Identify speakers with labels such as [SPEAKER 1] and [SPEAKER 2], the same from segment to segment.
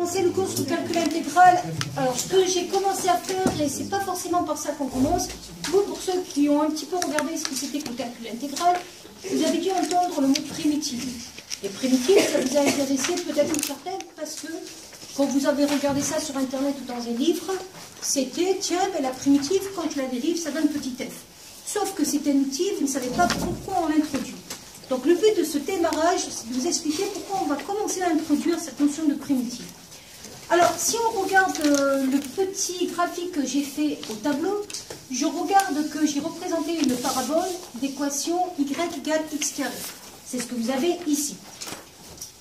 [SPEAKER 1] commencer le cours sur le calcul intégral. Alors, ce que j'ai commencé à faire, et c'est pas forcément par ça qu'on commence, vous, pour ceux qui ont un petit peu regardé ce que c'était que le calcul intégral, vous avez dû entendre le mot primitif. Et primitif, ça vous a intéressé peut-être une certaine, parce que quand vous avez regardé ça sur Internet ou dans un livre, c'était, tiens, ben, la primitive, quand je la dérive, ça donne petit f. Sauf que c'est un outil, vous ne savez pas pourquoi on l'introduit. Donc le but de ce démarrage, c'est de vous expliquer pourquoi on va commencer à introduire cette notion de primitive. Alors, si on regarde le petit graphique que j'ai fait au tableau, je regarde que j'ai représenté une parabole d'équation y égale x carré. C'est ce que vous avez ici.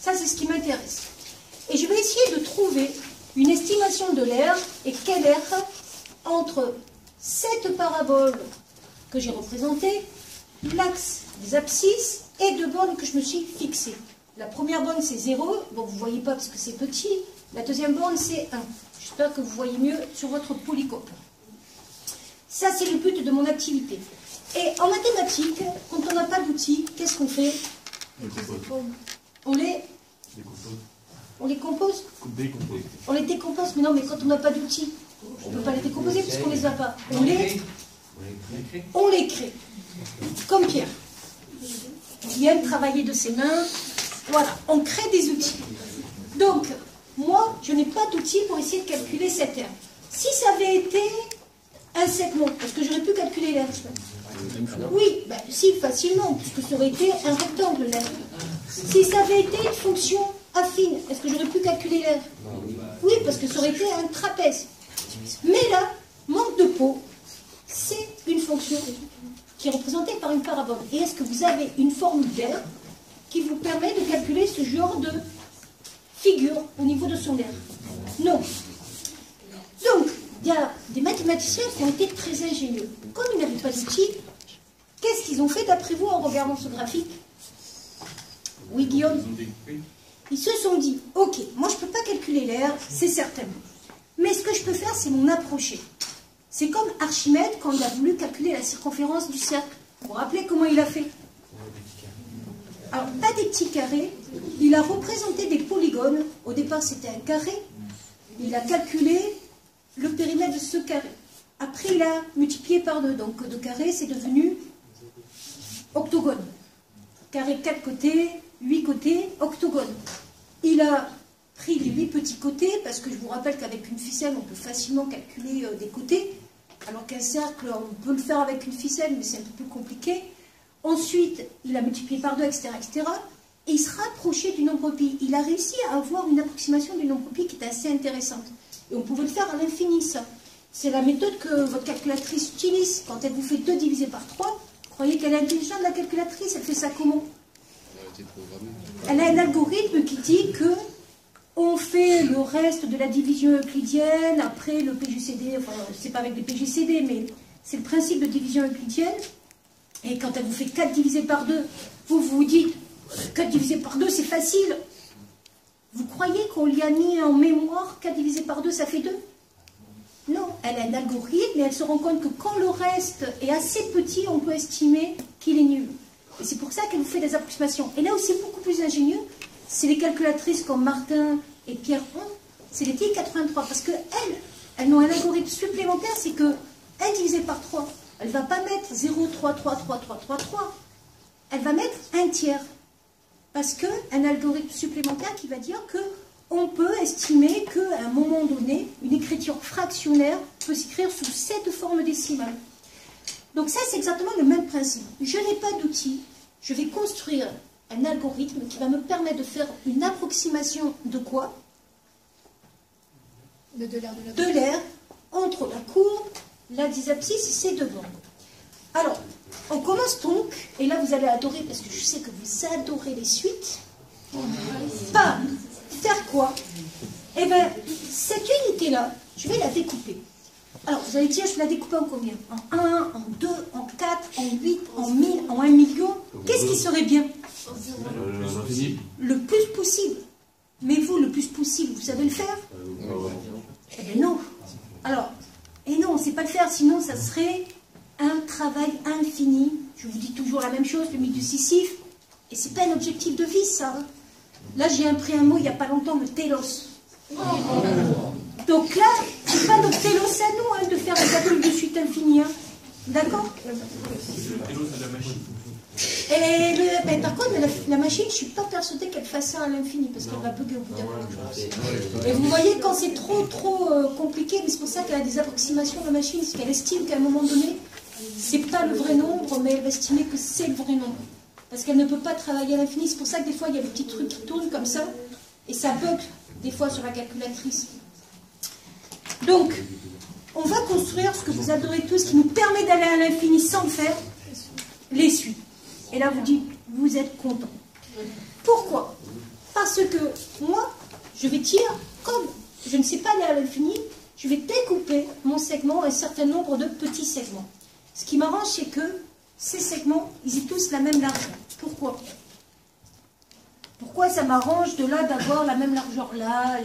[SPEAKER 1] Ça, c'est ce qui m'intéresse. Et je vais essayer de trouver une estimation de l'aire et quel aire entre cette parabole que j'ai représentée, l'axe des abscisses et deux bornes que je me suis fixées. La première borne, c'est 0. Bon, vous ne voyez pas parce que c'est petit. La deuxième borne, c'est 1. J'espère que vous voyez mieux sur votre polycope. Ça, c'est le but de mon activité. Et en mathématiques, quand on n'a pas d'outils, qu'est-ce qu'on fait? On les compose. On les décompose, mais non, mais quand on n'a pas d'outils, on ne peut pas les décomposer puisqu'on ne les a pas. On les crée. Comme Pierre, qui aime travailler de ses mains. Voilà, on crée des outils. Donc, moi, je n'ai pas d'outils pour essayer de calculer cette aire. Si ça avait été un segment, parce que j'aurais pu calculer l'aire. Oui, ben, si, facilement, puisque ça aurait été un rectangle, l'aire. Si ça avait été une fonction affine, est-ce que j'aurais pu calculer l'aire? Oui, parce que ça aurait été un trapèze. Mais là, manque de peau, c'est une fonction qui est représentée par une parabole. Et est-ce que vous avez une formule d'aire qui vous permet de calculer ce genre de figure au niveau de son aire? Non. Donc, il y a des mathématiciens qui ont été très ingénieux. Comme ils n'avaient pas d'outils, qu'est-ce qu'ils ont fait d'après vous en regardant ce graphique? Oui, Guillaume? Ils se sont dit, ok, moi je ne peux pas calculer l'aire, c'est certain. Mais ce que je peux faire, c'est m'en approcher. C'est comme Archimède quand il a voulu calculer la circonférence du cercle. Vous vous rappelez comment il a fait? Alors, pas des petits carrés, il a représenté des polygones. Au départ, c'était un carré. Il a calculé le périmètre de ce carré. Après, il a multiplié par 2. Donc, de carré, c'est devenu octogone. Carré 4 côtés, 8 côtés, octogone. Il a pris les 8 petits côtés, parce que je vous rappelle qu'avec une ficelle, on peut facilement calculer des côtés. Alors qu'un cercle, on peut le faire avec une ficelle, mais c'est un peu plus compliqué. Ensuite, il a multiplié par 2, etc., etc. Et il se rapprochait du nombre pi. Il a réussi à avoir une approximation du nombre pi qui est assez intéressante. Et on pouvait le faire à l'infini, ça. C'est la méthode que votre calculatrice utilise. Quand elle vous fait 2 divisé par 3, croyez qu'elle est intelligente, la calculatrice. Elle fait ça comment? Elle a un algorithme qui dit que on fait le reste de la division euclidienne, après le PGCD, enfin, c'est pas avec des PGCD, mais c'est le principe de division euclidienne. Et quand elle vous fait 4 divisé par 2, vous vous dites, 4 divisé par 2, c'est facile. Vous croyez qu'on lui a mis en mémoire 4 divisé par 2, ça fait 2? Non, elle a un algorithme et elle se rend compte que quand le reste est assez petit, on peut estimer qu'il est nul. Et c'est pour ça qu'elle vous fait des approximations. Et là où c'est beaucoup plus ingénieux, c'est les calculatrices comme Martin et Pierre ont, c'est les TI-83. Parce qu'elles ont un algorithme supplémentaire, c'est que 1 divisé par 3, elle ne va pas mettre 0, 3, 3, 3, 3, 3, 3. Elle va mettre 1 tiers. Parce qu'un algorithme supplémentaire qui va dire qu'on peut estimer qu'à un moment donné, une écriture fractionnaire peut s'écrire sous cette forme décimale. Donc ça, c'est exactement le même principe. Je n'ai pas d'outil. Je vais construire un algorithme qui va me permettre de faire une approximation de quoi? De l'aire entre la courbe, l'axe des abscisses et ces deux bornes. Alors, on commence donc, et là vous allez adorer, parce que je sais que vous adorez les suites, par faire quoi? Eh bien, cette unité-là, je vais la découper. Alors, vous allez dire, je vais la découper en combien? En 1, en 2, en 4, en 8, en 1000, en 1 million? Qu'est-ce qui serait bien? Le plus possible. Mais vous, le plus possible, vous savez le faire? Eh bien non. Alors, et non, on ne sait pas le faire, sinon ça serait un travail infini. Je vous dis toujours la même chose, le mythe du Sisyphe. Et ce n'est pas un objectif de vie, ça. Là, j'ai appris un mot il n'y a pas longtemps, le télos. Donc là, c'est pas notre télos à nous hein, de faire un calcul de suite infinie. Hein. D'accord? Mais par contre, la machine, je ne suis pas persuadée qu'elle fasse ça à l'infini, parce qu'elle va bugger au bout d'un moment. Et vous voyez, quand c'est trop compliqué, mais c'est pour ça qu'elle a des approximations, la machine, c'est qu'elle estime qu'à un moment donné, c'est pas le vrai nombre, mais elle va estimer que c'est le vrai nombre. Parce qu'elle ne peut pas travailler à l'infini. C'est pour ça que des fois, il y a des petits trucs qui tournent comme ça, et ça bug, des fois, sur la calculatrice. Donc, on va construire ce que vous adorez tous, qui nous permet d'aller à l'infini sans le faire, l'essuie. Et là, vous dites, vous êtes content. Pourquoi? Parce que moi, je vais tirer, comme je ne sais pas aller à l'infini, je vais découper mon segment en un certain nombre de petits segments. Ce qui m'arrange, c'est que ces segments, ils aient tous la même largeur. Pourquoi? Pourquoi ça m'arrange de là d'avoir la même largeur? Là.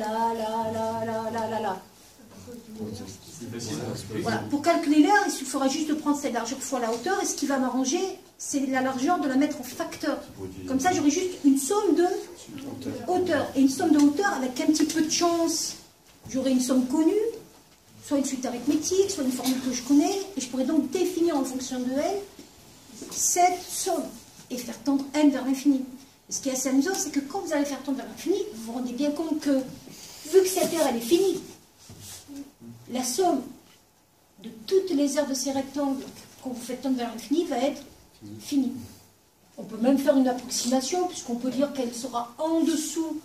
[SPEAKER 1] Voilà. Pour calculer l'air, il suffira juste de prendre cette largeur fois la hauteur, et ce qui va m'arranger, c'est la largeur de la mettre en facteur. Comme ça, j'aurai juste une somme de hauteur. Et une somme de hauteur avec un petit peu de chance. J'aurai une somme connue, soit une suite arithmétique, soit une formule que je connais, et je pourrais donc définir en fonction de n cette somme, et faire tendre n vers l'infini. Ce qui est assez amusant, c'est que quand vous allez faire tendre vers l'infini, vous vous rendez bien compte que, vu que cette aire, elle est finie, la somme de toutes les aires de ces rectangles, quand vous faites tendre vers l'infini, va être finie. On peut même faire une approximation, puisqu'on peut dire qu'elle sera en dessous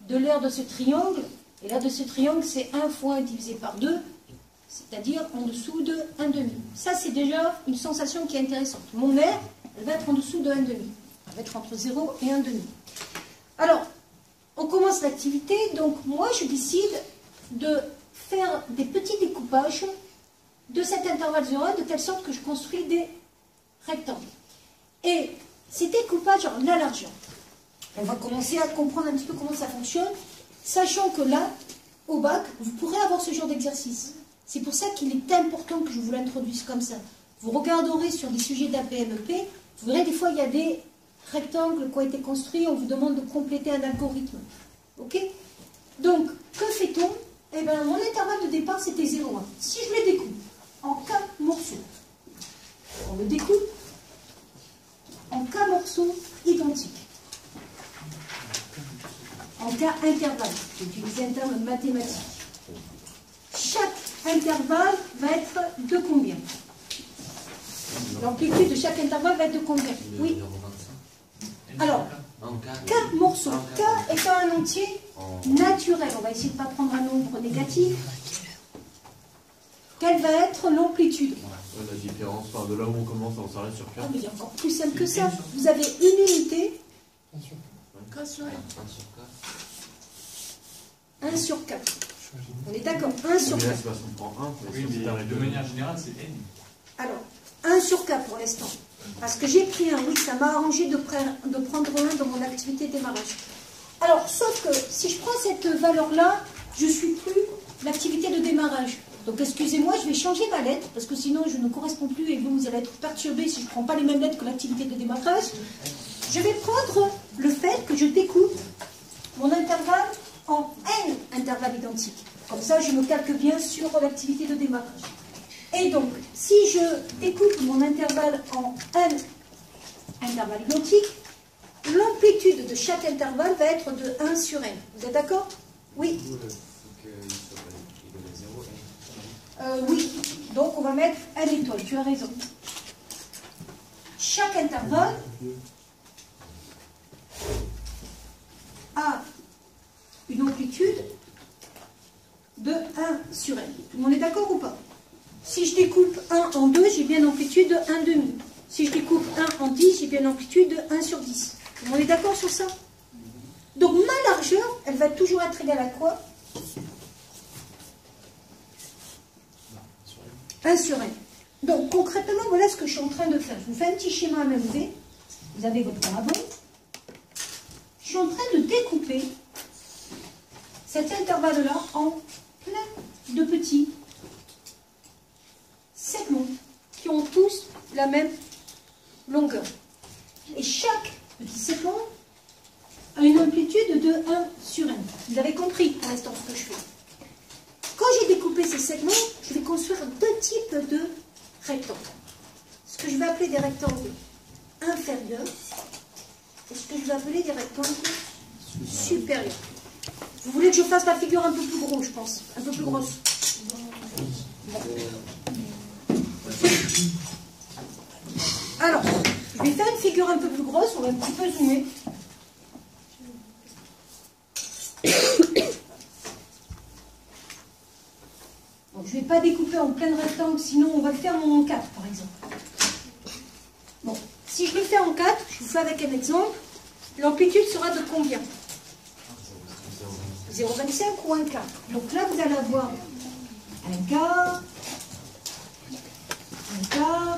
[SPEAKER 1] de l'aire de ce triangle, et l'aire de ce triangle, c'est 1 fois 1 divisé par 2, c'est-à-dire en dessous de 1,5. Ça, c'est déjà une sensation qui est intéressante. Mon aire, elle va être en dessous de 1,5. Elle va être entre 0 et 1,5. Alors, on commence l'activité, donc moi, je décide de faire des petits découpages de cet intervalle 0 de telle sorte que je construis des rectangles. Et ces découpages, la largeur, on va commencer à comprendre un petit peu comment ça fonctionne, sachant que là, au bac, vous pourrez avoir ce genre d'exercice. C'est pour ça qu'il est important que je vous l'introduise comme ça. Vous regarderez sur des sujets d'APMEP, vous verrez des fois il y a des rectangles qui ont été construits, on vous demande de compléter un algorithme. Ok? Donc, que fait-on? Eh bien, mon intervalle de départ, c'était 0,1. Si je le découpe en k morceaux, on le découpe en k morceaux identiques. En k intervalles. J'utilise un terme mathématique. Chaque intervalle va être de combien? L'amplitude de chaque intervalle va être de combien? Oui. Alors, k morceaux. K étant un entier naturel. On va essayer de ne pas prendre un nombre négatif. Quelle va être l'amplitude?
[SPEAKER 2] La différence, enfin, de là où on commence, on s'arrête sur k.
[SPEAKER 1] Ah, mais il y a encore plus simple que ça. Vous avez une unité.
[SPEAKER 3] 1 sur k.
[SPEAKER 1] 1 sur k. On est d'accord, 1 sur k.
[SPEAKER 2] Mais là, c'est parce qu'on prend 1.
[SPEAKER 3] Oui, mais de manière générale, c'est n.
[SPEAKER 1] Alors, 1 sur k pour l'instant. Parce que j'ai pris 1, oui, ça m'a arrangé de prendre 1 dans mon activité de démarrage. Alors, sauf que si je prends cette valeur-là, je ne suis plus l'activité de démarrage. Donc, excusez-moi, je vais changer ma lettre, parce que sinon, je ne correspond plus et vous allez être perturbé si je ne prends pas les mêmes lettres que l'activité de démarrage. Je vais prendre le fait que je découpe mon intervalle en n intervalles identiques. Comme ça, je me calque bien sur l'activité de démarrage. Et donc, si je découpe mon intervalle en n intervalles identiques, l'amplitude de chaque intervalle va être de 1 sur n. Vous êtes d'accord? Oui. Oui. Donc, on va mettre n étoile. Tu as raison. Chaque intervalle a une amplitude de 1 sur n. Tout le monde est d'accord ou pas? Si je découpe 1 en 2, j'ai bien une amplitude de 1,5. Si je découpe 1 en 10, j'ai bien une amplitude de 1 sur 10. Tout le monde est d'accord sur ça? Donc ma largeur, elle va toujours être égale à quoi? 1 sur n. Donc concrètement, voilà ce que je suis en train de faire. Je vous fais un petit schéma MMV. Vous avez votre parabole. Je suis en train de découper cet intervalle-là en plein de petits segments qui ont tous la même longueur. Et chaque petit segment a une amplitude de 1 sur n. Vous avez compris pour l'instant ce que je fais. Quand j'ai découpé ces segments, je vais construire deux types de rectangles. Ce que je vais appeler des rectangles inférieurs et ce que je vais appeler des rectangles supérieurs. Vous voulez que je fasse la figure un peu plus grosse, je pense, un peu plus grosse. Alors, je vais faire une figure un peu plus grosse, on va un petit peu zoomer. Donc, je ne vais pas découper en plein rectangle, sinon on va le faire en 4 par exemple. Bon, si je le fais en 4, je vous fais avec un exemple, l'amplitude sera de combien? 0,25 ou 1 quart. Donc là, vous allez avoir un quart, un quart,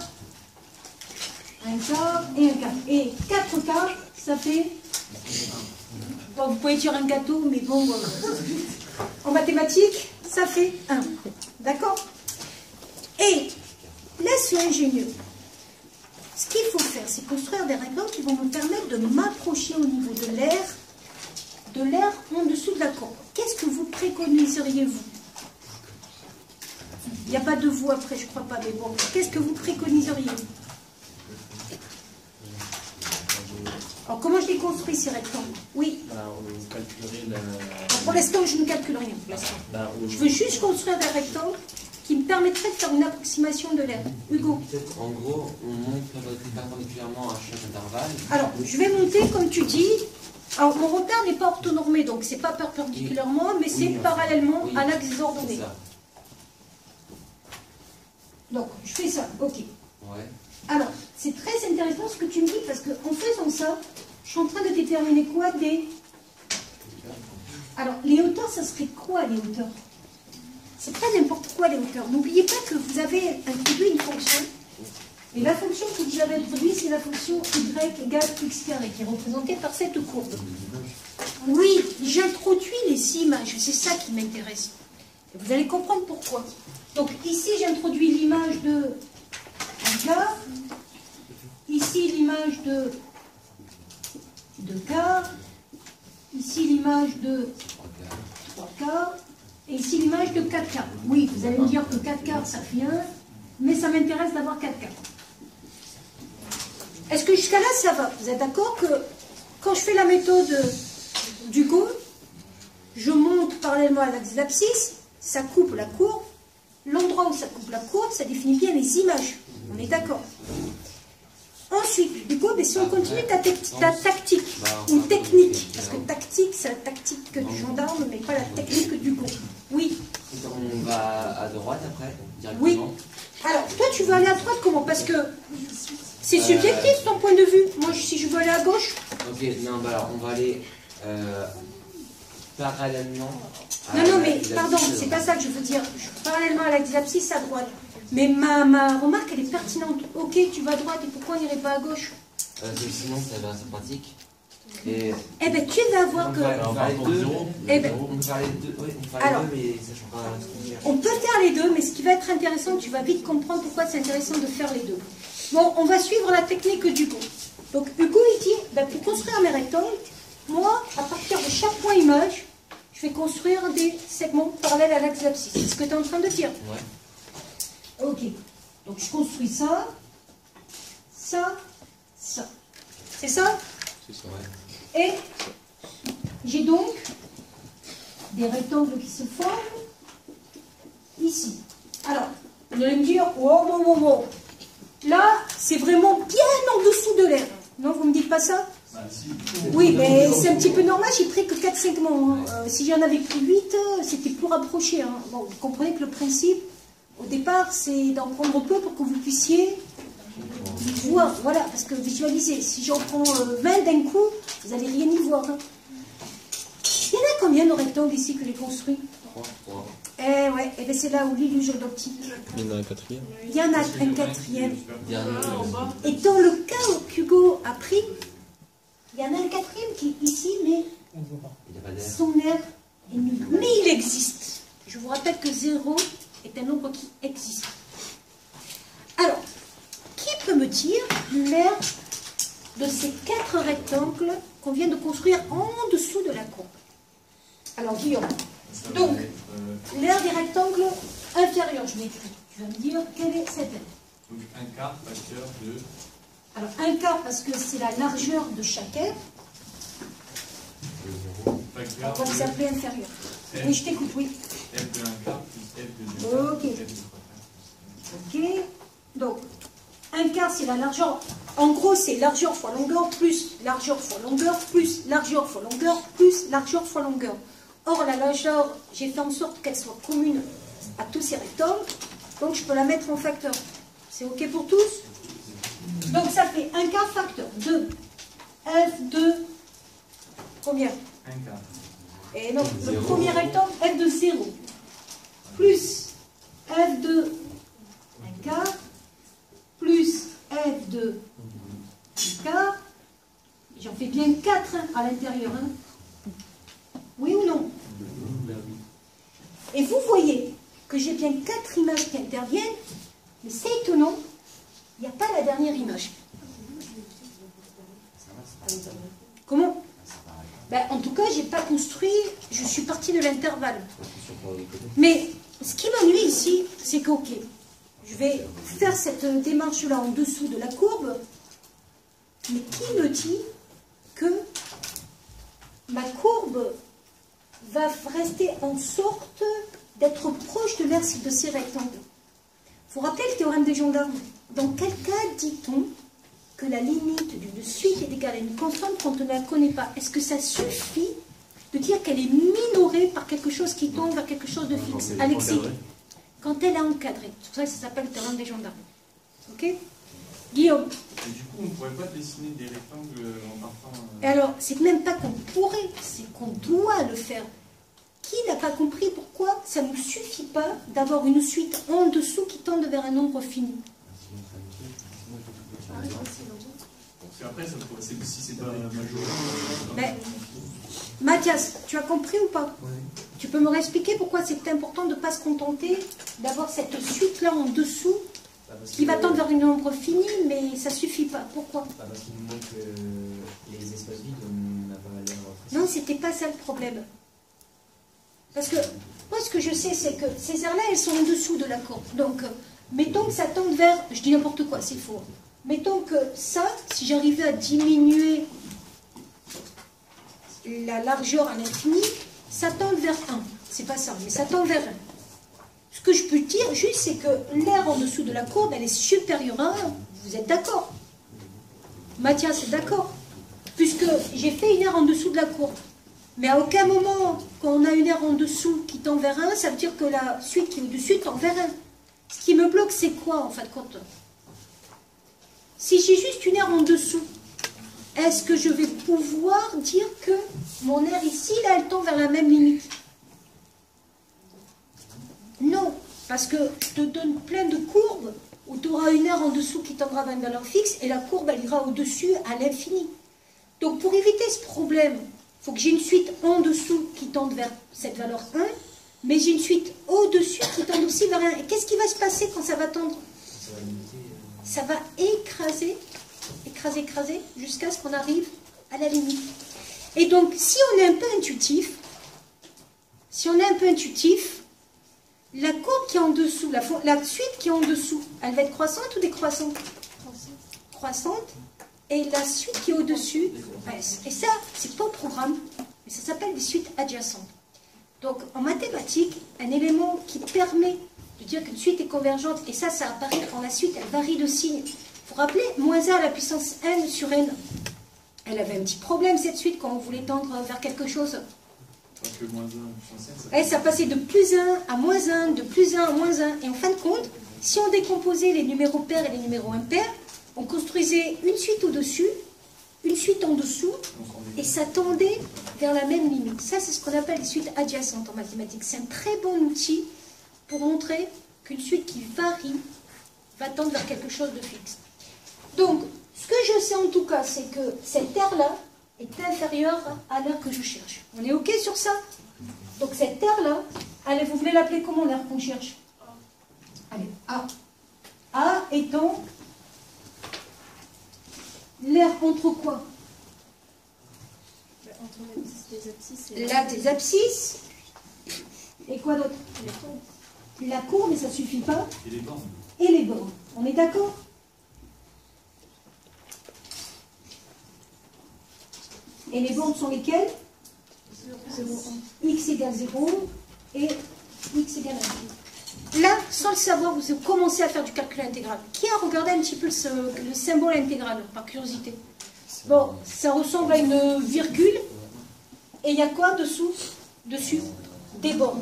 [SPEAKER 1] un quart et un quart. Et 4 quarts, ça fait... Bon, vous pouvez dire un gâteau, mais bon, en mathématiques, ça fait 1. D'accord? Et laisse l'ingénieur. Ce qu'il faut faire, c'est construire des rectangles qui vont me permettre de m'approcher au niveau de l'air en dessous de la courbe. Qu'est-ce que vous préconiseriez, vous? Il n'y a pas de vous après, je ne crois pas, mais bon. Qu'est-ce que vous préconiseriez? Alors, comment je les construis, ces rectangles? Oui.
[SPEAKER 2] On calculerait la...
[SPEAKER 1] Pour l'instant, je ne calcule rien. Pour l'instant. Je veux juste construire des rectangles qui me permettraient de faire une approximation de l'air. Hugo?
[SPEAKER 4] Peut-être, en gros, on monte perpendiculairement à chaque intervalle.
[SPEAKER 1] Alors, je vais monter, comme tu dis. Alors, mon repère n'est pas orthonormé, donc c'est pas perpendiculairement, mais c'est parallèlement à l'axe des ordonnées. Donc, je fais ça, ok.
[SPEAKER 4] Ouais.
[SPEAKER 1] Alors, c'est très intéressant ce que tu me dis, parce qu'en faisant ça, je suis en train de déterminer quoi des... Alors, les hauteurs, ça serait quoi, les hauteurs? C'est pas n'importe quoi, les hauteurs. N'oubliez pas que vous avez introduit une fonction, et la fonction que vous avez introduite, c'est la fonction y égale x carré, qui est représentée par cette courbe. Oui, j'introduis les images, c'est ça qui m'intéresse. Et vous allez comprendre pourquoi. Donc, ici, j'introduis l'image de 1 quart. Ici, l'image de 2 quarts. Ici, l'image de 3 quarts. Et ici, l'image de 4 quarts. Oui, vous allez me dire que 4 quarts, ça fait 1. Mais ça m'intéresse d'avoir 4 quarts. Est-ce que jusqu'à là, ça va? Vous êtes d'accord que quand je fais la méthode d'Hugo, je monte parallèlement à l'axe d'abscisse, ça coupe la courbe. L'endroit où ça coupe la courbe, ça définit bien les images. On est d'accord? Ensuite, Hugo, mais si on continue ta tactique, ou technique, parce que tactique, c'est la tactique du gendarme, mais pas la technique d'Hugo. Oui.
[SPEAKER 4] On va à droite après, directement.
[SPEAKER 1] Oui. Alors, toi, tu veux aller à droite comment? Parce que c'est subjectif ton point de vue. Moi, si je veux aller à gauche.
[SPEAKER 4] Ok, non, bah alors, on va aller parallèlement.
[SPEAKER 1] Non, mais pardon, c'est pas ça que je veux dire. Parallèlement à l'axe d'abscisse, à droite. Mais ma remarque, elle est pertinente. Ok, tu vas à droite, et pourquoi on n'irait pas à gauche?
[SPEAKER 4] Sinon, ça va, c'est pratique. Et...
[SPEAKER 1] Eh bien, tu vas voir que...
[SPEAKER 4] On va faire les deux.
[SPEAKER 1] Eh ben,
[SPEAKER 4] on peut faire les deux, oui, on peut faire les deux, mais ça change pas ce qu'on cherche.
[SPEAKER 1] On peut faire les deux, mais ce qui va être intéressant, tu vas vite comprendre pourquoi c'est intéressant de faire les deux. Bon, on va suivre la technique d'Hugo. Donc, Hugo, il dit, ben, pour construire mes rectangles, moi, à partir de chaque point image, je vais construire des segments parallèles à l'axe d'abscisse. C'est ce que tu es en train de dire?
[SPEAKER 4] Ouais.
[SPEAKER 1] Ok. Donc, je construis ça, ça, ça. C'est ça?
[SPEAKER 4] C'est ça, ouais.
[SPEAKER 1] Et j'ai donc des rectangles qui se forment ici. Alors, vous allez me dire, wow. Là, c'est vraiment bien en dessous de l'air. Non, vous ne me dites pas ça? Oui, mais c'est un petit peu normal, j'ai pris que 4 segments. Hein. Si j'en avais pris 8, c'était plus rapproché. Hein. Bon, vous comprenez que le principe, au départ, c'est d'en prendre peu pour que vous puissiez voir. Voilà, parce que visualisez, si j'en prends 20 d'un coup, vous n'allez rien y voir. Hein. Il y en a combien de rectangles ici que j'ai construits?
[SPEAKER 4] 3.
[SPEAKER 1] Eh ouais, et bien c'est là où l'illusion d'optique.
[SPEAKER 2] Il y en a un quatrième.
[SPEAKER 1] Il y en a un quatrième.
[SPEAKER 4] Dernier.
[SPEAKER 1] Et dans le cas qu'Hugo a pris, il y en a un quatrième qui est ici, mais
[SPEAKER 4] Il n'y a pas d'air.
[SPEAKER 1] son air est nul. Mais il existe. Je vous rappelle que 0 est un nombre qui existe. Alors, qui peut me dire l'air de ces 4 rectangles qu'on vient de construire en dessous de la courbe. Alors, Guillaume,
[SPEAKER 3] Ça
[SPEAKER 1] donc,
[SPEAKER 3] va être,
[SPEAKER 1] l'aire des rectangles inférieurs, je m'écris. Tu vas me dire quelle est cette aire.
[SPEAKER 3] donc un quart facteur de
[SPEAKER 1] Alors, un quart parce que c'est la largeur de chaque aire.
[SPEAKER 3] facteur
[SPEAKER 1] On va les appeler inférieurs. Oui, je t'écoute, oui.
[SPEAKER 3] F de un quart plus F de 2 quarts
[SPEAKER 1] Ok.
[SPEAKER 3] plus F de 3 quarts.
[SPEAKER 1] Ok. Donc, un quart, c'est la largeur. En gros, c'est largeur fois longueur, plus largeur fois longueur, plus largeur fois longueur, plus largeur fois longueur. Or, la largeur, j'ai fait en sorte qu'elle soit commune à tous ces rectangles. Donc, je peux la mettre en facteur. C'est OK pour tous? Donc, ça fait un quart facteur de F de combien?
[SPEAKER 3] Un quart.
[SPEAKER 1] Et non, le premier rectangle, F de 0, plus F de 1 quart, plus F de 1 quart. J'en fais bien 4 à l'intérieur. Hein. Oui ou non? Et vous voyez que j'ai bien 4 images qui interviennent, mais c'est étonnant, il n'y a pas la dernière image. Comment? Ben, en tout cas, je n'ai pas construit, je suis partie de l'intervalle. Mais ce qui m'ennuie ici, c'est que, ok, je vais faire cette démarche-là en dessous de la courbe, mais qui me dit que ma courbe va rester en sorte d'être proche de l'axe de ces rectangles? Il faut rappeler le théorème des gendarmes. Dans quel cas dit-on que la limite d'une suite est égale à une constante quand on ne la connaît pas? Est-ce que ça suffit de dire qu'elle est minorée par quelque chose qui tend vers quelque chose de fixe? Alexis, quand elle est encadrée. C'est pour ça que ça s'appelle le théorème des gendarmes. Ok? Guillaume.
[SPEAKER 3] Et du coup, on ne pourrait pas dessiner des rectangles en partant...
[SPEAKER 1] Et alors, c'est même pas qu'on pourrait, c'est qu'on doit le faire. Qui n'a pas compris pourquoi ça ne suffit pas d'avoir une suite en dessous qui tende vers un nombre fini?
[SPEAKER 3] Parce qu'après, ça pourrait... si c'est pas majoré...
[SPEAKER 1] Mais, Mathias, tu as compris ou pas? Tu peux me réexpliquer pourquoi c'est important de ne pas se contenter d'avoir cette suite-là en dessous qui va tendre vers un nombre fini, mais ça ne suffit pas. Pourquoi?
[SPEAKER 5] Parce qu'il nous manque les espaces vides, on n'a pas l'air...
[SPEAKER 1] Non, c'était pas ça le problème. Parce que moi, ce que je sais, c'est que ces aires-là, elles sont en dessous de la courbe. Donc, mettons que ça tende vers... Je dis n'importe quoi, c'est faux. Mettons que ça, si j'arrivais à diminuer la largeur à l'infini, ça tend vers 1. C'est pas ça, mais ça tend vers 1. Ce que je peux dire juste, c'est que l'aire en dessous de la courbe, elle est supérieure à 1. Vous êtes d'accord? Mathias est d'accord? Puisque j'ai fait une aire en dessous de la courbe. Mais à aucun moment, quand on a une aire en dessous qui tend vers 1, ça veut dire que la suite qui est au-dessus tend vers 1. Ce qui me bloque, c'est quoi, en fin de compte? Si j'ai juste une aire en dessous, est-ce que je vais pouvoir dire que mon aire ici, là, elle tend vers la même limite? Non, parce que je te donne plein de courbes où tu auras une aire en dessous qui tendra vers une valeur fixe et la courbe, elle ira au-dessus à l'infini. Donc, pour éviter ce problème, il faut que j'ai une suite en dessous qui tende vers cette valeur 1, mais j'ai une suite au-dessus qui tend aussi vers 1. Et qu'est-ce qui va se passer quand ça va tendre? Ça va écraser, écraser, écraser, jusqu'à ce qu'on arrive à la limite. Et donc, si on est un peu intuitif, la courbe qui est en dessous, la suite qui est en dessous, elle va être croissante ou décroissante? Croissante. Et la suite qui est au-dessus, et ça, c'est pas au programme, mais ça s'appelle des suites adjacentes. Donc, en mathématiques, un élément qui permet de dire qu'une suite est convergente, et ça apparaît quand la suite, elle varie de signe. Il faut rappeler, moins 1 à la puissance n sur n. Elle avait un petit problème, cette suite, quand on voulait tendre vers quelque chose.
[SPEAKER 3] Parce que moins 1, puissance n,
[SPEAKER 1] Ça passait de plus 1 à moins 1, de plus 1 à moins 1. Et en fin de compte, si on décomposait les numéros pairs et les numéros impairs, on construisait une suite au-dessus, une suite en dessous, et ça tendait vers la même limite. Ça, c'est ce qu'on appelle les suites adjacentes en mathématiques. C'est un très bon outil pour montrer qu'une suite qui varie va tendre vers quelque chose de fixe. Donc, ce que je sais en tout cas, c'est que cette aire-là est inférieure à l'aire que je cherche. On est OK sur ça? Donc cette aire-là, allez, vous voulez l'appeler comment l'aire qu'on cherche? Allez, A. A étant l'aire entre quoi?
[SPEAKER 6] entre les abscisses et
[SPEAKER 1] L'axe des abscisses. Et quoi d'autre? La courbe, mais ça ne suffit pas.
[SPEAKER 3] Et les bornes.
[SPEAKER 1] Et les bornes. On est d'accord? Et les bornes sont lesquelles? X égale 0 et X égale 1. Là, sans le savoir, vous commencez à faire du calcul intégral. Qui a regardé un petit peu le symbole intégral, par curiosité? Bon, ça ressemble à une virgule. Et il y a quoi dessous? Dessus? Des bornes.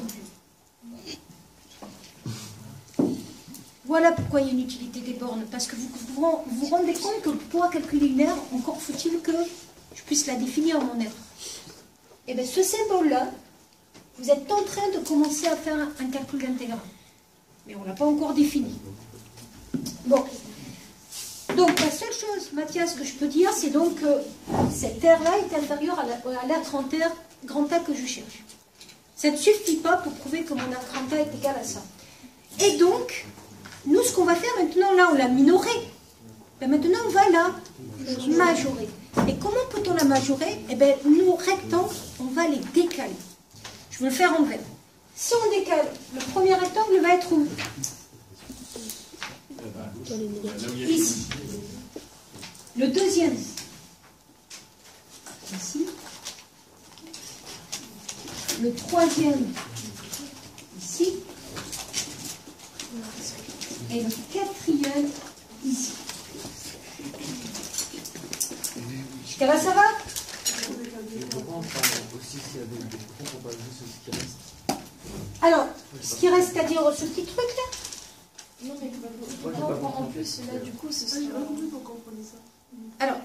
[SPEAKER 1] Voilà pourquoi il y a une utilité des bornes. Parce que vous vous rendez compte que pour calculer une aire, encore faut-il que je puisse la définir mon aire. Et bien ce symbole-là, vous êtes en train de commencer à faire un calcul intégral. Mais on ne l'a pas encore défini. Bon. Donc la seule chose, Mathias, que je peux dire, c'est donc que cette aire-là est inférieure à l'aire grand A que je cherche. Ça ne suffit pas pour prouver que mon aire grand A est égal à ça. Et donc, nous, ce qu'on va faire maintenant, là, on l'a minoré. Ben maintenant, on va la majorer. Et comment peut-on la majorer? Eh bien, nos rectangles, on va les décaler. Je vais le faire en vert. Si on décale, le premier rectangle va être où? Ici. Le deuxième, ici. Le troisième, ici. Et le quatrième, ici. Jusqu'à là, ça va? Alors, ce qui reste, c'est-à-dire ce petit truc-là?
[SPEAKER 6] Non, mais en plus, là, du coup, ce serait vraiment pour comprendre ça.
[SPEAKER 1] Alors,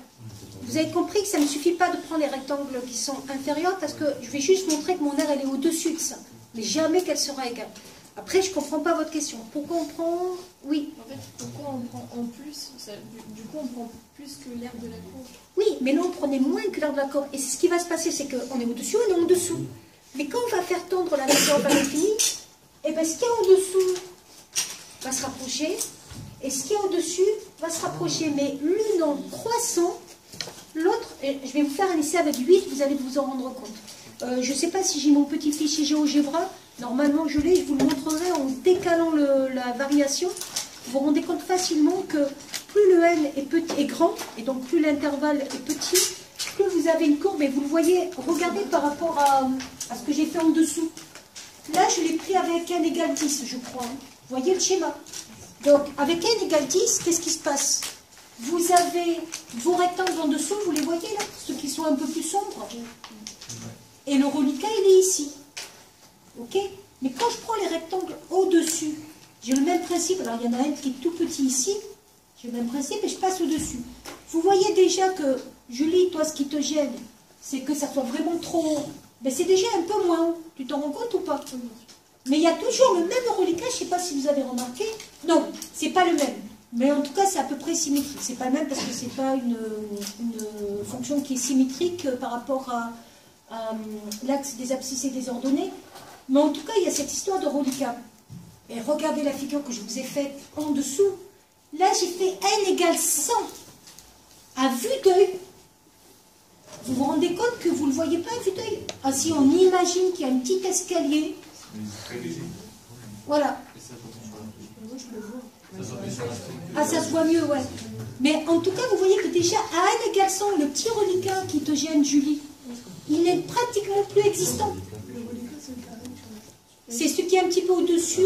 [SPEAKER 1] vous avez compris que ça ne suffit pas de prendre les rectangles qui sont inférieurs, parce que je vais juste montrer que mon aire, elle est au-dessus de ça. Mais jamais qu'elle sera égale. Après, je ne comprends pas votre question. Pourquoi on prend... Oui.
[SPEAKER 6] En fait, pourquoi on prend en plus du coup, on prend plus que l'aire de la courbe.
[SPEAKER 1] Oui, mais là, on prenait moins que l'aire de la courbe. Et ce qui va se passer, c'est qu'on est au-dessus et on est en dessous. Mais quand on va faire tendre la courbe à l'infini, eh bien, ce qu'il y a au-dessous va se rapprocher, et ce qu'il y a au-dessus va se rapprocher. Mais l'une en croissant, l'autre, je vais vous faire un essai avec 8, vous allez vous en rendre compte. Je ne sais pas si j'ai mon petit fichier GeoGebra. Normalement, je l'ai, je vous le montrerai en décalant la variation. Vous vous rendez compte facilement que plus le n est petit et grand, et donc plus l'intervalle est petit, plus vous avez une courbe, et vous le voyez, regardez par rapport à ce que j'ai fait en dessous. Là, je l'ai pris avec n égale 10, je crois. Vous voyez le schéma. Donc, avec n égale 10, qu'est-ce qui se passe? Vous avez vos rectangles en dessous, vous les voyez là, ceux qui sont un peu plus sombres. Et le reliquat, il est ici. Ok? Mais quand je prends les rectangles au-dessus, j'ai le même principe. Alors, il y en a un qui est tout petit ici. J'ai le même principe et je passe au-dessus. Vous voyez déjà que, Julie, toi, ce qui te gêne, c'est que ça soit vraiment trop haut. Ben, c'est déjà un peu moins haut. Tu t'en rends compte ou pas? Mais il y a toujours le même reliquat. Je ne sais pas si vous avez remarqué. Non, c'est pas le même. Mais en tout cas, c'est à peu près symétrique. C'est pas le même parce que c'est pas une fonction qui est symétrique par rapport à l'axe des abscisses et des ordonnées. Mais en tout cas, il y a cette histoire de reliquat. Et regardez la figure que je vous ai faite en dessous. Là, j'ai fait n égale 100 à vue d'œil. Vous vous rendez compte que vous ne le voyez pas à vue d'œil? Ah, si on imagine qu'il y a un petit escalier. Voilà. Ah, ça se voit mieux, ouais. Mais en tout cas, vous voyez que déjà, à n égale 100, le petit reliquat qui te gêne, Julie, il n'est pratiquement plus existant. C'est ce qui est un petit peu au-dessus.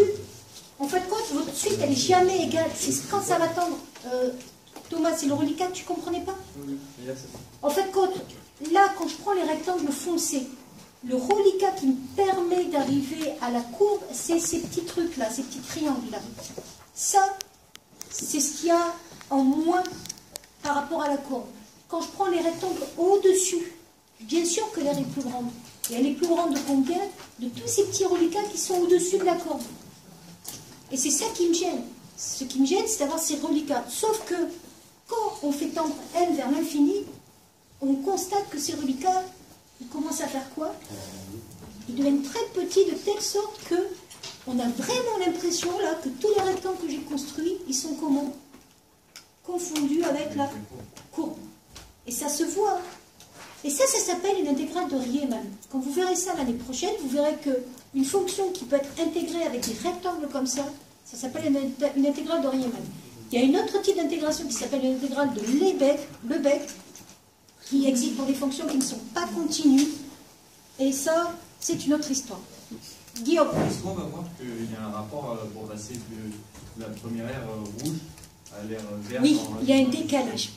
[SPEAKER 1] En fait, quand votre suite, elle n'est jamais égale. C'est quand ça va tendre. Thomas, c'est le reliquat que tu ne comprenais pas? En fait, là, quand je prends les rectangles foncés, le reliquat qui me permet d'arriver à la courbe, c'est ces petits trucs-là, ces petits triangles-là. Ça, c'est ce qu'il y a en moins par rapport à la courbe. Quand je prends les rectangles au-dessus, bien sûr que l'aire est plus grande. Et elle est plus grande de combien? De tous ces petits reliquats qui sont au-dessus de la courbe. Et c'est ça qui me gêne. Ce qui me gêne, c'est d'avoir ces reliquats. Sauf que, quand on fait tendre n vers l'infini, on constate que ces reliquats, ils commencent à faire quoi? Ils deviennent très petits de telle sorte que on a vraiment l'impression là que tous les rectangles que j'ai construits, ils sont comment? Confondus avec la courbe. Et ça se voit. Et ça s'appelle une intégrale de Riemann. Quand vous verrez ça l'année prochaine, vous verrez qu'une fonction qui peut être intégrée avec des rectangles comme ça s'appelle une intégrale de Riemann. Il y a une autre type d'intégration qui s'appelle une intégrale de Lebesgue, qui existe pour des fonctions qui ne sont pas continues. Et ça, c'est une autre histoire. Guillaume.
[SPEAKER 3] Est-ce qu'on va voir qu'il y a un rapport pour passer de la première ère rouge à l'ère verte?
[SPEAKER 1] Oui, il y a un décalage.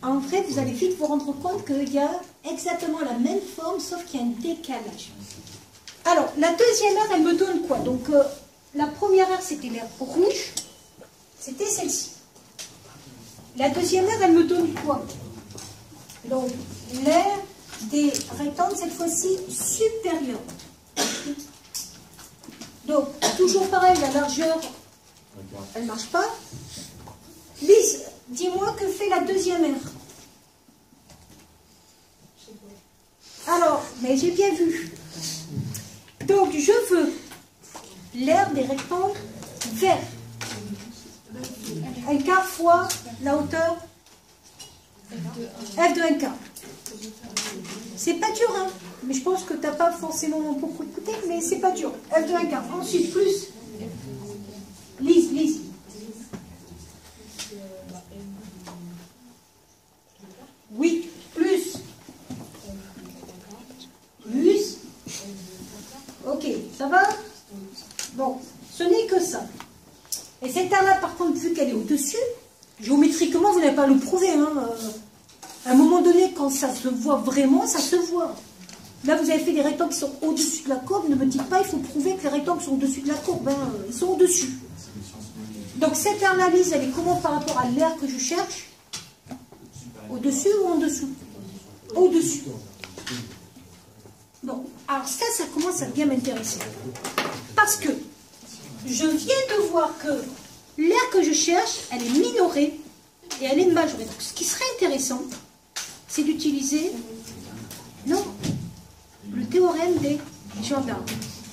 [SPEAKER 1] En vrai, vous allez vite vous rendre compte qu'il y a exactement la même forme, sauf qu'il y a un décalage. Alors, la deuxième ère, elle me donne quoi? Donc, la première ère, c'était l'ère rouge. C'était celle-ci. La deuxième ère, elle me donne quoi? Donc, l'ère des rectangles, cette fois-ci, supérieure. Donc, toujours pareil, la largeur, elle ne marche pas. Lise, dis-moi que fait la deuxième ère. Alors, mais j'ai bien vu. Donc, je veux l'ère des rectangles verts. Un quart fois la hauteur f de un quart. C'est pas dur, hein, mais je pense que tu n'as pas forcément beaucoup écouté, mais c'est pas dur. f de un quart. Ensuite, plus. Lise. Oui, plus. Ok, ça va? Bon, ce n'est que ça. Et cette ère-là, par contre, vu qu'elle est au-dessus, géométriquement, vous n'allez pas le prouver. Hein. À un moment donné, quand ça se voit vraiment, ça se voit. Là, vous avez fait des rectangles qui sont au-dessus de la courbe. Ne me dites pas, il faut prouver que les rectangles sont au-dessus de la courbe. Hein. Ils sont au-dessus. Donc, cette analyse, elle est comment par rapport à l'aire que je cherche? Au-dessus ou en dessous? Au-dessus. Bon, alors ça commence à bien m'intéresser. Parce que je viens de voir que l'aire que je cherche, elle est minorée et elle est majorée. Donc, ce qui serait intéressant, c'est d'utiliser, non, le théorème des gendarmes.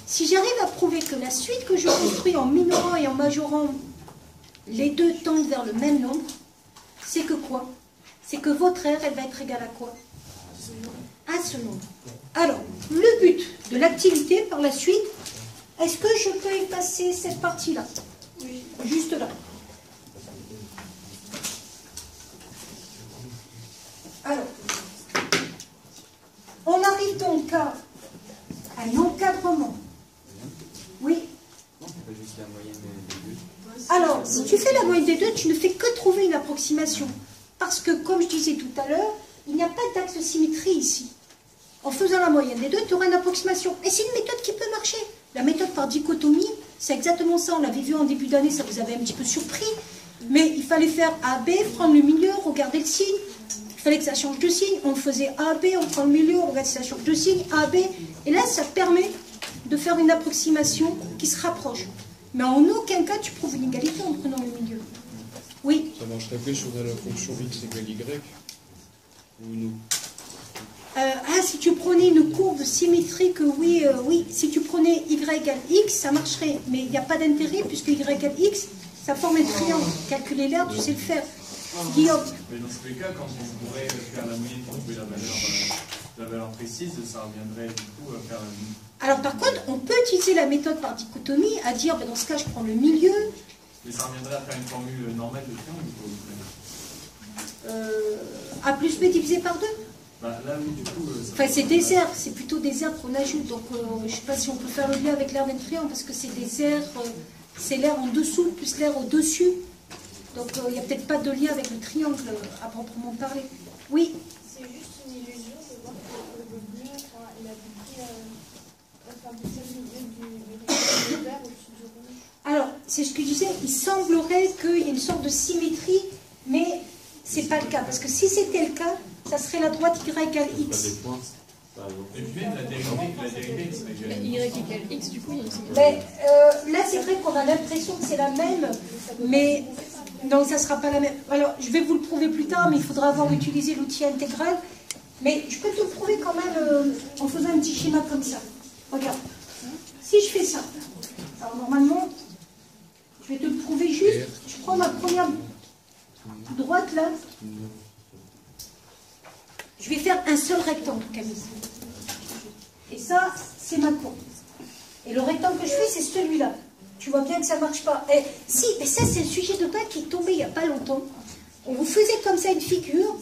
[SPEAKER 1] Si j'arrive à prouver que la suite que je construis en minorant et en majorant, les deux tendent vers le même nombre, c'est que quoi? C'est que votre aire, elle va être égale à quoi? À ce nombre. Alors, le but de l'activité par la suite, est-ce que je peux effacer cette partie-là? Oui. Juste là. Alors, on arrive donc à un encadrement. Oui. Alors, si tu fais la moyenne des deux, tu ne fais que trouver une approximation. Parce que, comme je disais tout à l'heure, il n'y a pas d'axe de symétrie ici. En faisant la moyenne des deux, tu auras une approximation. Et c'est une méthode qui peut marcher. La méthode par dichotomie, c'est exactement ça. On l'avait vu en début d'année, ça vous avait un petit peu surpris. Mais il fallait faire AB, prendre le milieu, regarder le signe. Il fallait que ça change de signe. On faisait AB, on prend le milieu, on regarde si ça change de signe, AB. Et là, ça permet de faire une approximation qui se rapproche. Mais en aucun cas, tu prouves une égalité en prenant le milieu. Oui.
[SPEAKER 2] Ça marcherait plus sur la fonction x égale y ou nous?
[SPEAKER 1] Si tu prenais une courbe symétrique, oui, oui. Si tu prenais y égale x, ça marcherait. Mais il n'y a pas d'intérêt puisque y égale x, ça forme un triangle. Calculer l'aire, tu sais le faire. Guillaume.
[SPEAKER 3] Mais dans tous les cas, quand on pourrait faire la moyenne pour trouver la valeur précise, ça reviendrait du coup à faire la...
[SPEAKER 1] Alors par contre, on peut utiliser la méthode par dichotomie, à dire, ben, dans ce cas, je prends le milieu.
[SPEAKER 3] Mais ça reviendrait à faire une formule normale de triangle.
[SPEAKER 1] A plus B divisé par 2.
[SPEAKER 3] Bah, là, oui, du coup...
[SPEAKER 1] Enfin, c'est des aires, c'est plutôt des aires qu'on ajoute. Donc, je ne sais pas si on peut faire le lien avec l'aire d'un triangle, parce que c'est des aires, c'est l'aire en dessous plus l'aire au-dessus. Donc, il n'y a peut-être pas de lien avec le triangle à proprement parler. Oui.
[SPEAKER 6] C'est juste une illusion de voir que le bleu, enfin, il a pris du vert au-dessus du rouge.
[SPEAKER 1] Alors, c'est ce que je disais, il semblerait qu'il y ait une sorte de symétrie, mais c'est pas le cas. Parce que si c'était le cas, ça serait la droite y égale x.
[SPEAKER 3] Et puis même la dérivée, c'est
[SPEAKER 6] Y égale x, du coup, il y a une symétrie.
[SPEAKER 1] Mais, là, c'est vrai qu'on a l'impression que c'est la même, mais non, ça ne sera pas la même. Alors, je vais vous le prouver plus tard, mais il faudra avoir utilisé l'outil intégral. Mais je peux te le prouver quand même en faisant un petit schéma comme ça. Regarde. Si je fais ça, alors normalement, je vais te le prouver juste. Je prends ma première droite là. Je vais faire un seul rectangle, Camille. Et ça, c'est ma courbe. Et le rectangle que je fais, c'est celui-là. Tu vois bien que ça ne marche pas. Et si, mais ça, c'est le sujet de bac qui est tombé il n'y a pas longtemps. On vous faisait comme ça une figure,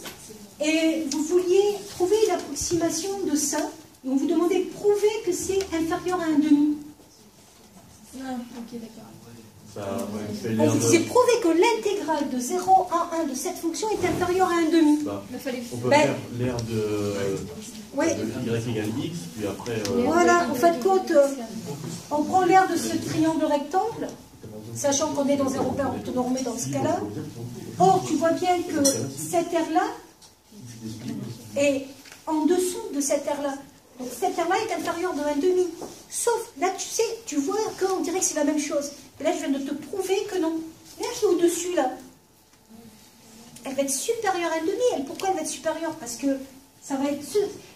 [SPEAKER 1] et vous vouliez trouver l'approximation de ça, et on vous demandait de prouver que c'est inférieur à un demi.
[SPEAKER 6] Ah, ok, d'accord.
[SPEAKER 1] C'est prouvé que l'intégrale de 0 à 1 de cette fonction est inférieure à un demi.
[SPEAKER 7] On peut faire l'air de y égale x, puis après...
[SPEAKER 1] Voilà, en fin de compte, on prend l'aire de ce triangle rectangle, sachant qu'on est dans un repère orthonormé dans ce cas-là. Or, tu vois bien que cette aire-là est en dessous de cette aire-là. Donc cette aire-là est inférieure de 1,5. Sauf, là, tu sais, tu vois qu'on dirait que c'est la même chose. Et là, je viens de te prouver que non. L'aire qui est au-dessus, là, elle va être supérieure à 1,5. Pourquoi elle va être supérieure? Parce que ça va être...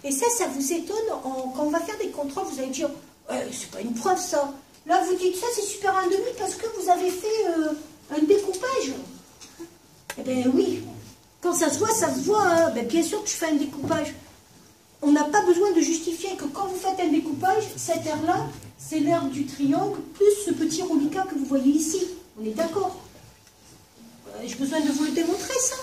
[SPEAKER 1] Et ça vous étonne, quand on va faire des contrôles, vous allez dire, c'est pas une preuve, ça. Là, vous dites, ça, c'est supérieur à 1,5 parce que vous avez fait un découpage. Eh bien, oui. Quand ça se voit, hein. Ben, bien sûr que je fais un découpage. On n'a pas besoin de justifier que quand vous faites un découpage, cette aire-là, c'est l'aire du triangle, plus ce petit reliquat que vous voyez ici. On est d'accord? J'ai besoin de vous le démontrer, ça?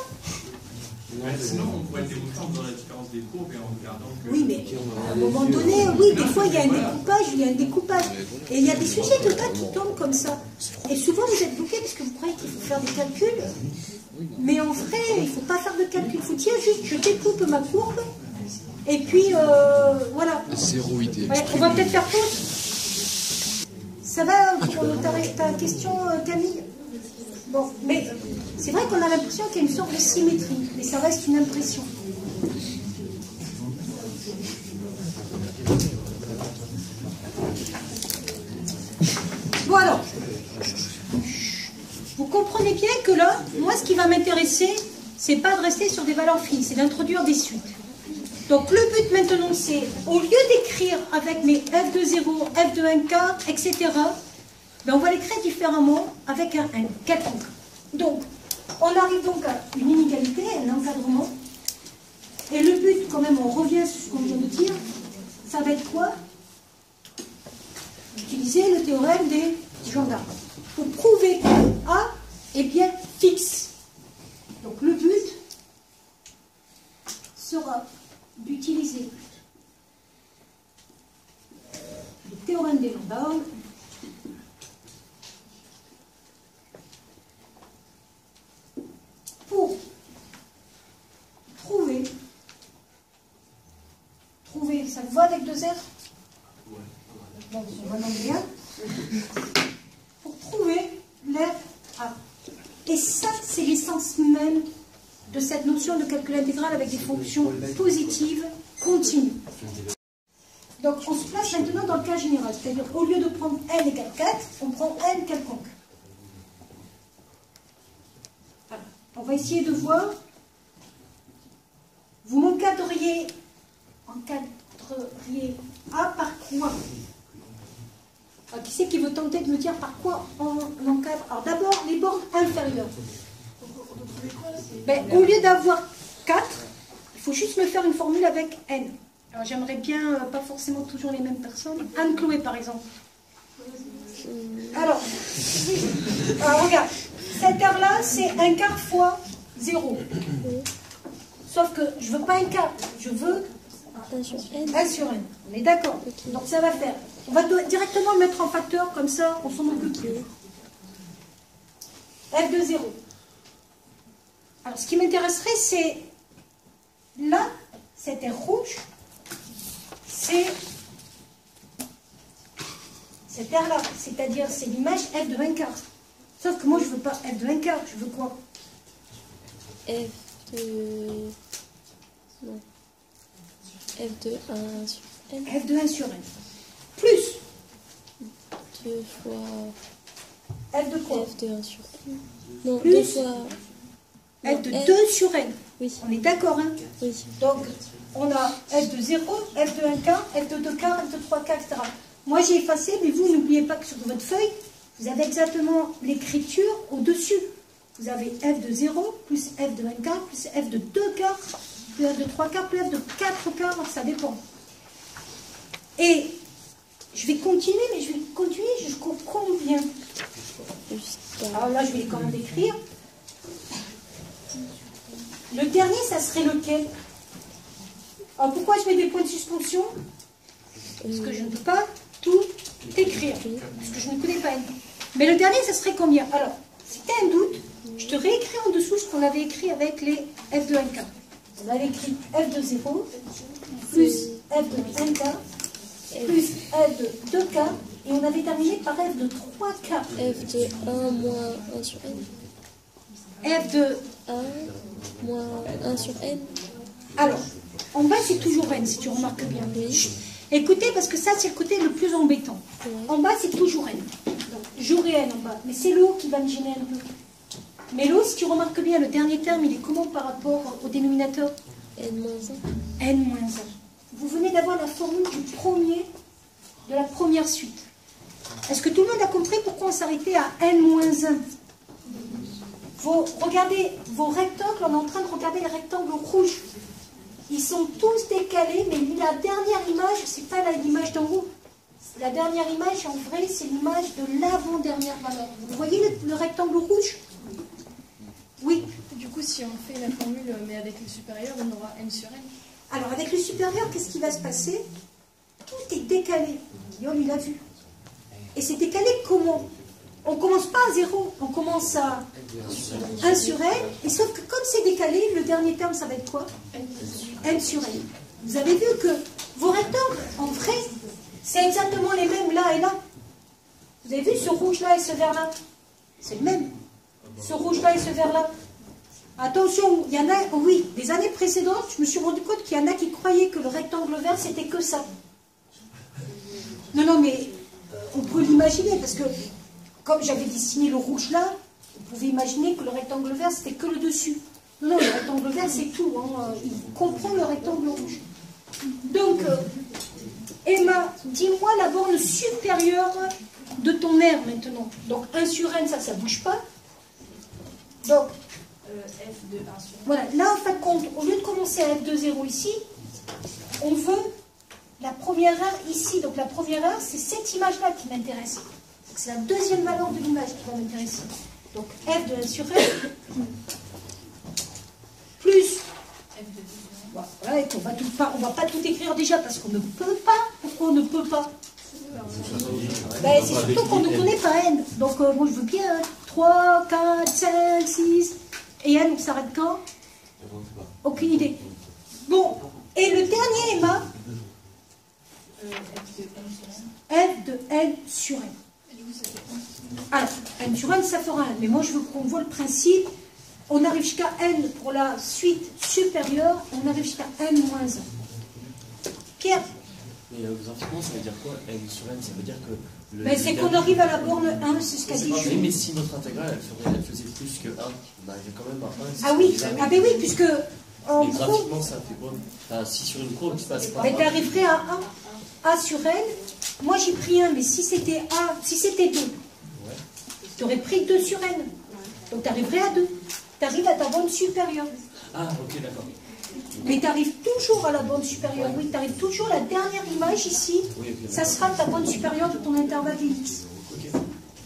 [SPEAKER 3] Sinon, on pourrait démontrer en faisant la différence des courbes et en regardant que...
[SPEAKER 1] Oui, mais à un moment donné, oui, des fois, il y a un découpage, Et il y a des sujets de bac qui tombent comme ça. Et souvent, vous êtes bloqués parce que vous croyez qu'il faut faire des calculs. Mais en vrai, il ne faut pas faire de calcul. Il faut dire juste, je découpe ma courbe. Et puis, voilà.
[SPEAKER 2] Zéro idée.
[SPEAKER 1] Ouais, on va peut-être faire pause. Ça va pour ta question, Camille? Bon, mais c'est vrai qu'on a l'impression qu'il y a une sorte de symétrie, mais ça reste une impression. Bon alors, vous comprenez bien que là, moi ce qui va m'intéresser, c'est pas de rester sur des valeurs finies, c'est d'introduire des suites. Donc le but maintenant, c'est, au lieu d'écrire avec mes f de 0, f de 1 quart, etc., ben on va l'écrire différemment avec un n, quelconque. Donc, on arrive donc à une inégalité, un encadrement. Et le but, quand même, on revient sur ce qu'on vient de dire, ça va être quoi? Utiliser le théorème des gendarmes. Pour prouver que A est bien fixe. Donc le but sera d'utiliser le théorème des gendarmes pour trouver, ça vous va avec deux R? Bon, on va en bien. Pour trouver l'aire A. Et ça, c'est l'essence même de cette notion de calcul intégral avec des fonctions positives continues. Donc, on se place maintenant dans le cas général. C'est-à-dire, au lieu de prendre n égale 4, on prend n quelconque. Voilà. On va essayer de voir. Vous m'encadreriez A par quoi? Alors, qui c'est qui veut tenter de me dire par quoi on encadre? Alors d'abord, les bornes inférieures. Ben, au lieu d'avoir 4, il faut juste me faire une formule avec n. Alors j'aimerais bien, pas forcément toujours les mêmes personnes. Anne-Chloé par exemple. Alors regarde, cette aire-là, c'est 1 quart fois 0. Sauf que je ne veux pas un quart, je veux 1 sur n. On est d'accord. Okay. Donc ça va faire. On va directement le mettre en facteur, comme ça, on s'en occupe. F de 0. Alors ce qui m'intéresserait, c'est là, cette aire rouge, c'est cette aire-là. C'est-à-dire, c'est l'image F de 1 quart. Sauf que moi, je ne veux pas F de 1 quart, je veux quoi?
[SPEAKER 8] F de 1 sur n.
[SPEAKER 1] F de 1 sur n. Plus
[SPEAKER 8] 2 fois
[SPEAKER 1] F de quoi?
[SPEAKER 8] F de 1 sur n. Non,
[SPEAKER 1] plus
[SPEAKER 8] 2 fois
[SPEAKER 1] F de 2 sur n.
[SPEAKER 8] Oui.
[SPEAKER 1] On est d'accord, hein?
[SPEAKER 8] Oui.
[SPEAKER 1] Donc, on a F de 0, F de 1 quart, F de 2 quarts, F de 3 quarts, etc. Moi, j'ai effacé, mais vous, n'oubliez pas que sur votre feuille, vous avez exactement l'écriture au-dessus. Vous avez F de 0, plus F de 1 quart, plus F de 2 quarts, plus f de 3 quarts, plus f de 4 quarts, ça dépend. Et je vais continuer, mais je vais continuer jusqu'au combien? Alors là, je vais quand même écrire. Le dernier, ça serait lequel? Alors pourquoi je mets des points de suspension? Parce que je ne peux pas tout écrire, parce que je ne connais pas n. Mais le dernier, ça serait combien? Alors, si tu as un doute, je te réécris en dessous ce qu'on avait écrit avec les f de 1K. On avait écrit f de 0, plus f de 1K, plus f de 2K, et on avait terminé par f de 3K.
[SPEAKER 8] F de 1 moins 1 sur n.
[SPEAKER 1] F de
[SPEAKER 8] 1 moins 1 sur n.
[SPEAKER 1] Alors, en bas, c'est toujours n, si tu remarques bien.
[SPEAKER 8] Oui.
[SPEAKER 1] Écoutez, parce que ça, c'est le côté le plus embêtant.
[SPEAKER 8] Ouais.
[SPEAKER 1] En bas, c'est toujours n. Donc, j'aurai n en bas. Mais c'est le haut qui va me gêner un peu. Mais le haut, si tu remarques bien, le dernier terme, il est comment par rapport au dénominateur?
[SPEAKER 8] N moins 1.
[SPEAKER 1] N moins 1. Vous venez d'avoir la formule de la première suite. Est-ce que tout le monde a compris pourquoi on s'arrêtait à n moins 1? Regardez vos rectangles, on est en train de regarder les rectangles rouges. Ils sont tous décalés, mais la dernière image, c'est pas l'image d'en haut. La dernière image, en vrai, c'est l'image de l'avant-dernière valeur. Vous voyez le rectangle rouge? Oui.
[SPEAKER 6] Du coup, si on fait la formule, mais avec le supérieur, on aura n sur n.
[SPEAKER 1] Alors, avec le supérieur, qu'est-ce qui va se passer? Tout est décalé. Guillaume, il a vu. Et c'est décalé comment? On ne commence pas à 0, on commence à 1 sur n, et sauf que comme c'est décalé, le dernier terme, ça va être quoi? N sur n. Vous avez vu que vos rectangles, en vrai, c'est exactement les mêmes là et là. Vous avez vu ce rouge-là et ce vert-là? C'est le même. Ce rouge-là et ce vert-là. Attention, il y en a, oui, des années précédentes, je me suis rendu compte qu'il y en a qui croyaient que le rectangle vert, c'était que ça. Non, mais on peut l'imaginer, parce que comme j'avais dessiné le rouge là, vous pouvez imaginer que le rectangle vert, c'était que le dessus. Non, le rectangle vert, c'est tout. Hein. Il comprend le rectangle rouge. Donc, Emma, dis-moi la borne supérieure de ton R maintenant. Donc, 1 sur n, ça ne bouge pas. Donc,
[SPEAKER 6] F de 1 sur n.
[SPEAKER 1] Voilà, là, en fin de compte, au lieu de commencer à f de 0 ici, on veut la première R ici. Donc, la première R, c'est cette image-là qui m'intéresse. C'est la deuxième valeur de l'image qui va m'intéresser. Donc, f de 1 sur n, plus f de 2. Voilà, on ne va pas tout écrire déjà parce qu'on ne peut pas. Pourquoi on ne peut pas? Ben, c'est surtout qu'on ne connaît pas n. Donc, moi, je veux bien 3, 4, 5, 6. Et n, on s'arrête quand? Aucune idée. Bon, et le dernier, Emma? F de n sur n. Alors, n sur n, ça fera 1. Mais moi, je veux qu'on voit le principe. On arrive jusqu'à n pour la suite supérieure. On arrive jusqu'à n moins 1. Pierre?
[SPEAKER 5] Mais graphiquement, ça veut dire quoi? N sur n, ça veut dire que...
[SPEAKER 1] Mais c'est qu'on arrive à la borne 1, c'est ce qu'a dit Jules.
[SPEAKER 5] Mais si notre intégrale, elle faisait plus que 1, on arrive quand même à 1.
[SPEAKER 1] Ah oui, ben oui, puisque... En
[SPEAKER 5] mais
[SPEAKER 1] gros,
[SPEAKER 5] graphiquement, ça fait quoi? Enfin, si sur une courbe, tu passes par
[SPEAKER 1] tu arriverais à 1, A sur n. Moi, j'ai pris 1, mais si c'était A, si c'était 2, tu aurais pris 2 sur n. Donc, tu arriverais à 2. Tu arrives à ta borne supérieure.
[SPEAKER 5] Ah, ok, d'accord.
[SPEAKER 1] Mais tu arrives toujours à la borne supérieure. Oui, tu arrives toujours à la dernière image ici.
[SPEAKER 5] Oui, okay,
[SPEAKER 1] ça sera ta borne supérieure de ton intervalle de x.
[SPEAKER 5] Okay.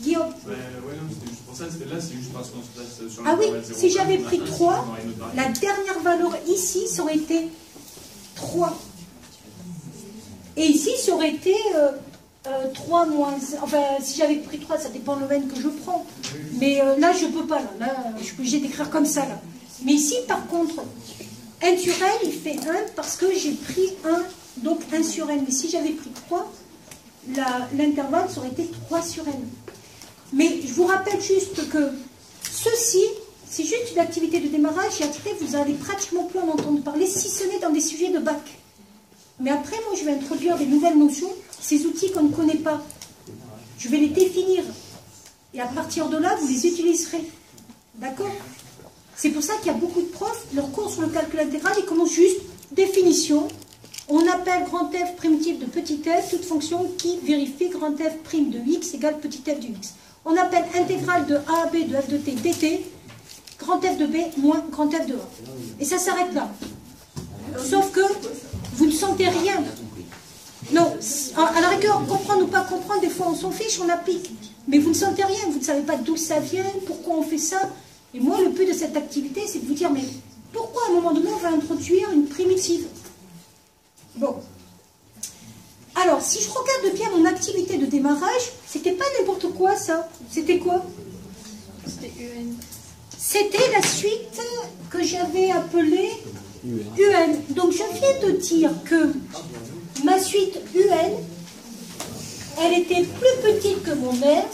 [SPEAKER 1] Guillaume?
[SPEAKER 3] Ouais, non, c'était juste pour ça, là, c'est juste parce qu'on se place sur
[SPEAKER 1] Ah oui,
[SPEAKER 3] l'intervalle 0,
[SPEAKER 1] si j'avais pris
[SPEAKER 3] 1,
[SPEAKER 1] 3, la dernière valeur ici, ça aurait été 3. Et ici, ça aurait été 3 moins... Enfin, si j'avais pris 3, ça dépend le n que je prends. Mais là, je ne peux pas. Là, je suis obligée d'écrire comme ça. Là. Mais ici, par contre, n sur n, il fait 1 parce que j'ai pris 1, donc 1 sur n. Mais si j'avais pris 3, l'intervalle, ça aurait été 3 sur n. Mais je vous rappelle juste que ceci, c'est juste une activité de démarrage et après, vous allez pratiquement plus en entendre parler, si ce n'est dans des sujets de bac. Mais après, moi, je vais introduire des nouvelles notions, ces outils qu'on ne connaît pas. Je vais les définir. Et à partir de là, vous les utiliserez. D'accord? C'est pour ça qu'il y a beaucoup de profs, leur cours sur le calcul intégral, ils commencent juste définition. On appelle grand F primitif de petit f toute fonction qui vérifie grand F prime de x égale petit f de x. On appelle intégrale de a à b de f de t dt, grand F de b moins grand F de a. Et ça s'arrête là. Sauf que vous ne sentez rien. Non, à la rigueur, comprendre ou pas comprendre, des fois on s'en fiche, on applique. Mais vous ne sentez rien, vous ne savez pas d'où ça vient, pourquoi on fait ça. Et moi, le but de cette activité, c'est de vous dire, mais pourquoi à un moment donné, on va introduire une primitive? Bon. Alors, si je regarde bien mon activité de démarrage, c'était pas n'importe quoi, ça. C'était quoi?
[SPEAKER 6] C'était UN.
[SPEAKER 1] C'était la suite que j'avais appelée UN. Donc, je viens de dire que ma suite UN, elle était plus petite que mon R,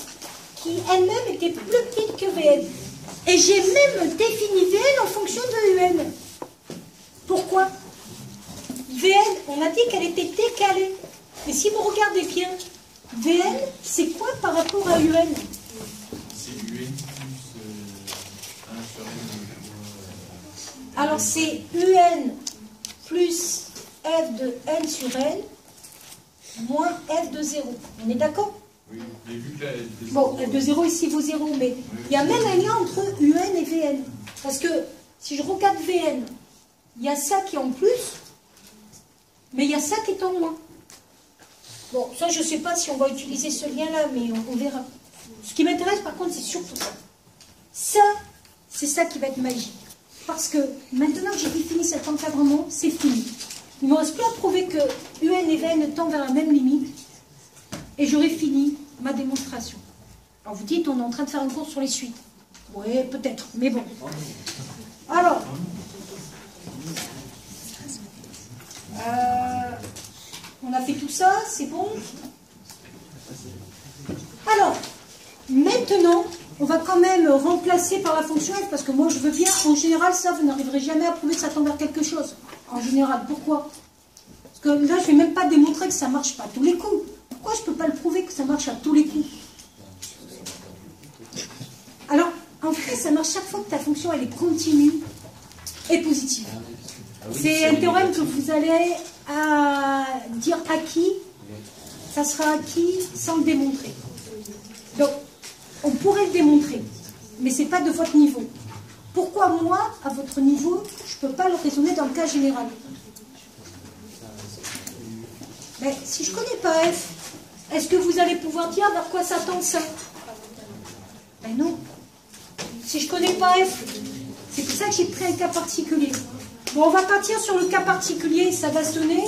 [SPEAKER 1] qui elle-même était plus petite que VN. Et j'ai même défini VN en fonction de UN. Pourquoi? VN, on a dit qu'elle était décalée. Et si vous regardez bien, VN, c'est quoi par rapport à UN?
[SPEAKER 3] C'est UN plus 1 sur N.
[SPEAKER 1] Alors c'est UN plus F de N sur N moins F de 0. On est d'accord?
[SPEAKER 3] Oui, mais vu que là, elle était
[SPEAKER 1] Bon, F de 0 ici vaut 0, mais il y a même un lien entre UN et VN. Parce que si je regarde VN, il y a ça qui est en plus, mais il y a ça qui est en moins. Bon, ça je ne sais pas si on va utiliser ce lien-là, mais on verra. Ce qui m'intéresse par contre, c'est surtout ça. Ça, c'est ça qui va être magique. Parce que maintenant que j'ai défini cet encadrement, c'est fini. Il ne me reste plus à prouver que UN et VN tendent vers la même limite. Et j'aurai fini ma démonstration. Alors vous dites, on est en train de faire un cours sur les suites. Oui, peut-être, mais bon. Alors, on a fait tout ça, c'est bon. Alors, maintenant, on va quand même remplacer par la fonction f, parce que moi je veux bien, en général, ça, vous n'arriverez jamais à prouver que ça tend vers quelque chose. En général, pourquoi? Parce que là, je ne vais même pas démontrer que ça ne marche pas à tous les coups. Pourquoi je ne peux pas le prouver que ça marche à tous les coups? Alors, en fait, ça marche chaque fois que ta fonction, elle est continue et positive. C'est un théorème que vous allez dire acquis, ça sera acquis sans le démontrer. Donc, on pourrait le démontrer, mais ce n'est pas de votre niveau. Pourquoi moi, à votre niveau, je ne peux pas le raisonner dans le cas général? Mais si je ne connais pas F, est-ce que vous allez pouvoir dire vers quoi ça tend ça? Ben non. Si je ne connais pas F, c'est pour ça que j'ai pris un cas particulier. Bon, on va partir sur le cas particulier, ça va sonner.